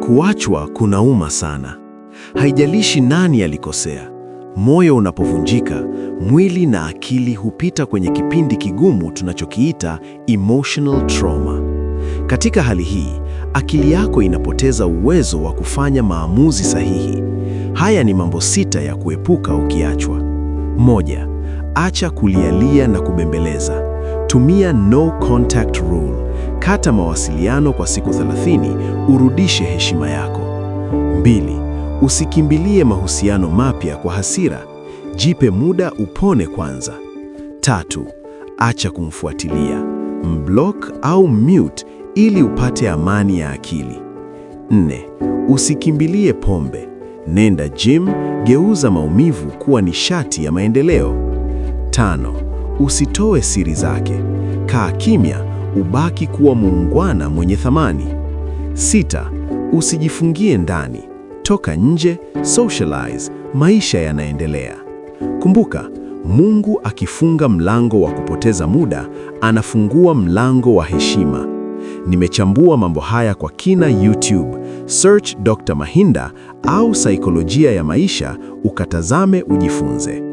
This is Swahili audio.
Kuachwa kunauma sana. Haijalishi nani alikosea. Moyo unapovunjika, mwili na akili hupita kwenye kipindi kigumu tunachokiita emotional trauma. Katika hali hii, akili yako inapoteza uwezo wa kufanya maamuzi sahihi. Haya ni mambo 6 ya kuepuka ukiachwa. 1. Acha kulialia na kubembeleza. Tumia no contact rule. Kata mawasiliano kwa siku 30, urudishe heshima yako. 2. Usikimbilie mahusiano mapya kwa hasira. Jipe muda upone kwanza. 3. Acha kumfuatilia. Mblock au mute ili upate amani ya akili. 4. Usikimbilie pombe. Nenda gym, geuza maumivu kuwa nishati ya maendeleo. 5. Usitoe siri zake. Kaa kimya, ubaki kuwa muungwana mwenye thamani. 6. Usijifungie ndani. Toka nje, socialize, maisha yanaendelea. Kumbuka, Mungu akifunga mlango wa kupoteza muda, anafungua mlango wa heshima. Nimechambua mambo haya kwa kina YouTube. Search Dr. Mahinda au saikolojia ya maisha ukatazame ujifunze.